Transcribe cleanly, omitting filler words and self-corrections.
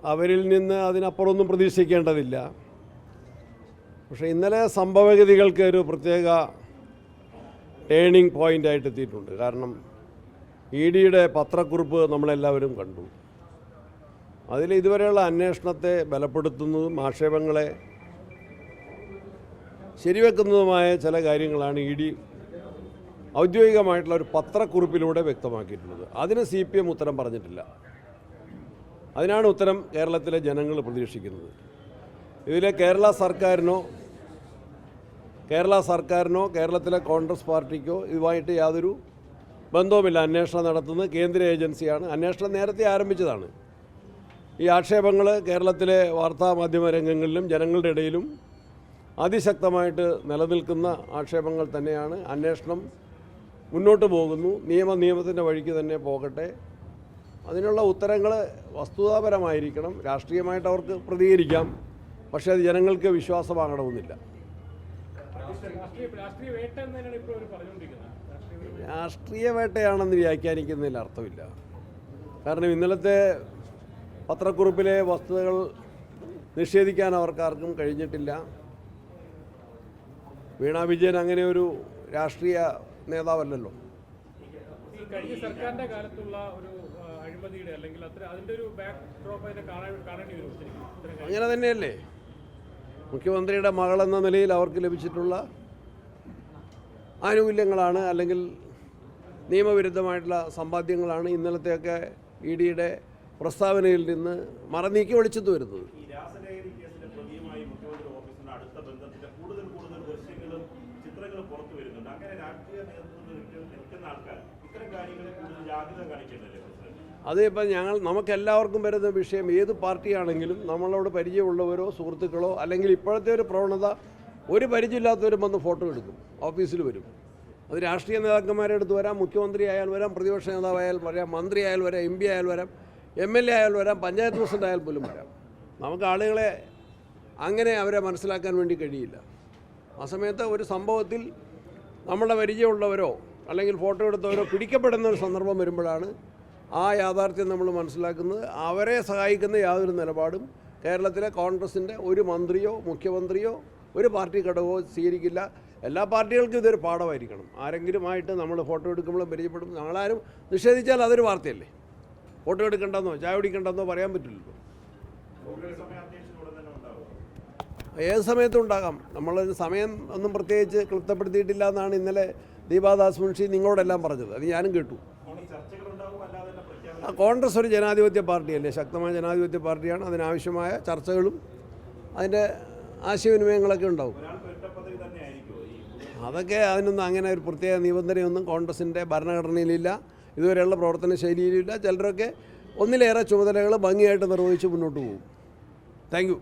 അവരിൽ നിന്ന് അതിനപ്പുറമൊന്നും പ്രതീക്ഷിക്കേണ്ടതില്ല. പക്ഷേ ഇന്നലെ സംഭവഗതികൾക്ക് ഒരു പ്രത്യേക ടേണിംഗ് പോയിൻ്റായിട്ട് എത്തിയിട്ടുണ്ട്. കാരണം EDയുടെ പത്രക്കുറിപ്പ് നമ്മളെല്ലാവരും കണ്ടു. അതിൽ ഇതുവരെയുള്ള അന്വേഷണത്തെ ബലപ്പെടുത്തുന്നതും ആക്ഷേപങ്ങളെ ശരിവെക്കുന്നതുമായ ചില കാര്യങ്ങളാണ് ED ഔദ്യോഗികമായിട്ടുള്ള ഒരു പത്രക്കുറിപ്പിലൂടെ വ്യക്തമാക്കിയിട്ടുള്ളത്. അതിന് CPM ഉത്തരം പറഞ്ഞിട്ടില്ല. അതിനാണ് ഉത്തരം കേരളത്തിലെ ജനങ്ങൾ പ്രതീക്ഷിക്കുന്നത്. ഇതിലെ കേരള സർക്കാരിനോ കേരളത്തിലെ കോൺഗ്രസ് പാർട്ടിക്കോ ഇതുമായിട്ട് യാതൊരു ബന്ധവുമില്ല. അന്വേഷണം നടത്തുന്നത് കേന്ദ്ര ഏജൻസിയാണ്. അന്വേഷണം നേരത്തെ ആരംഭിച്ചതാണ്. ഈ ആക്ഷേപങ്ങൾ കേരളത്തിലെ വാർത്താമാധ്യമ രംഗങ്ങളിലും ജനങ്ങളുടെ ഇടയിലും അതിശക്തമായിട്ട് നിലനിൽക്കുന്ന ആക്ഷേപങ്ങൾ തന്നെയാണ്. അന്വേഷണം മുന്നോട്ട് പോകുന്നു. നിയമത്തിൻ്റെ വഴിക്ക് തന്നെ പോകട്ടെ. അതിനുള്ള ഉത്തരങ്ങൾ വസ്തുതാപരമായിരിക്കണം. രാഷ്ട്രീയമായിട്ട് അവർക്ക് പ്രതികരിക്കാം, പക്ഷേ അത് ജനങ്ങൾക്ക് വിശ്വാസമാകണമെന്നില്ല. രാഷ്ട്രീയ വേട്ടയാണെന്ന് വ്യാഖ്യാനിക്കുന്നതിൽ അർത്ഥമില്ല. കാരണം ഇന്നലത്തെ പത്രക്കുറിപ്പിലെ വസ്തുതകൾ നിഷേധിക്കാൻ അവർക്കാർക്കും കഴിഞ്ഞിട്ടില്ല. വീണ വിജയൻ അങ്ങനെ ഒരു രാഷ്ട്രീയ നേതാവല്ലല്ലോ. കഴിഞ്ഞ സർക്കാരിന്റെ കാലത്തുള്ള ഒരു അഴിമതിയുടെ അല്ലെങ്കിൽ അതിന്റെ ഒരു കാണേണ്ടി വരും. അങ്ങനെ തന്നെയല്ലേ മുഖ്യമന്ത്രിയുടെ മകളെന്ന നിലയിൽ അവർക്ക് ലഭിച്ചിട്ടുള്ള ആനുകൂല്യങ്ങളാണ്, അല്ലെങ്കിൽ നിയമവിരുദ്ധമായിട്ടുള്ള സമ്പാദ്യങ്ങളാണ് ഇന്നലത്തെയൊക്കെ EDയുടെ പ്രസ്താവനയിൽ നിന്ന് മറനീക്കി വെളിച്ചത്ത് വരുന്നത്. അത് ഇപ്പം നമുക്കെല്ലാവർക്കും വരുന്ന വിഷയം ഏത് പാർട്ടിയാണെങ്കിലും നമ്മളോട് പരിചയമുള്ളവരോ സുഹൃത്തുക്കളോ അല്ലെങ്കിൽ ഇപ്പോഴത്തെ ഒരു പ്രവണത ഒരു പരിചയമില്ലാത്തവരും വന്ന് ഫോട്ടോ എടുക്കും, ഓഫീസിൽ വരും. അത് രാഷ്ട്രീയ നേതാക്കന്മാരെ അടുത്ത് വരാം, മുഖ്യമന്ത്രി ആയാൽ വരാം, പ്രതിപക്ഷ നേതാവായാൽ വരാം, മന്ത്രി ആയാൽ വരാം, MP ആയാൽ വരാം, MLA ആയാൽ വരാം, പഞ്ചായത്ത് പ്രസിഡന്റ് ആയാൽ പോലും വരാം. നമുക്ക് ആളുകളെ അങ്ങനെ അവരെ മനസ്സിലാക്കാൻ വേണ്ടി കഴിയില്ല. ആ സമയത്ത് ഒരു സംഭവത്തിൽ നമ്മുടെ പരിചയമുള്ളവരോ അല്ലെങ്കിൽ ഫോട്ടോ എടുത്തവരോ പിടിക്കപ്പെടുന്ന ഒരു സന്ദർഭം വരുമ്പോഴാണ് ആ യാഥാർത്ഥ്യം നമ്മൾ മനസ്സിലാക്കുന്നത്. അവരെ സഹായിക്കുന്ന യാതൊരു നിലപാടും കേരളത്തിലെ കോൺഗ്രസിൻ്റെ ഒരു മന്ത്രിയോ മുഖ്യമന്ത്രിയോ ഒരു പാർട്ടി ഘടകമോ സ്വീകരിക്കില്ല. എല്ലാ പാർട്ടികൾക്കും ഇതൊരു പാഠമായിരിക്കണം. ആരെങ്കിലുമായിട്ട് നമ്മൾ ഫോട്ടോ എടുക്കുമ്പോഴും പരിചയപ്പെടും. ഞങ്ങളാരും നിഷേധിച്ചാൽ അതൊരു വാർത്തയല്ലേ. ഫോട്ടോ എടുക്കണ്ടെന്നോ ചായ കുടിക്കണ്ടെന്നോ പറയാൻ പറ്റില്ലല്ലോ. ഏത് സമയത്തും ഉണ്ടാകാം. നമ്മളൊരു സമയം ഒന്നും പ്രത്യേകിച്ച് ക്ലിപ്തപ്പെടുത്തിയിട്ടില്ല എന്നാണ് ഇന്നലെ ദീപാദാസ് മുൻഷി നിങ്ങളോടെല്ലാം പറഞ്ഞത്. അത് ഞാനും കേട്ടു. കോൺഗ്രസ് ഒരു ജനാധിപത്യ പാർട്ടിയല്ലേ, ശക്തമായ ജനാധിപത്യ പാർട്ടിയാണ്. അതിനാവശ്യമായ ചർച്ചകളും അതിൻ്റെ ആശയവിനിമയങ്ങളൊക്കെ ഉണ്ടാവും. അതൊക്കെ അതിനൊന്നും അങ്ങനെ ഒരു പ്രത്യേക നിബന്ധനയൊന്നും കോൺഗ്രസിൻ്റെ ഭരണഘടനയിലില്ല, ഇതുവരെയുള്ള പ്രവർത്തന ശൈലിയിലില്ല. ചിലരൊക്കെ ഒന്നിലേറെ ചുമതലകൾ ഭംഗിയായിട്ട് നിർവഹിച്ച് മുന്നോട്ട് പോകും. Thank you.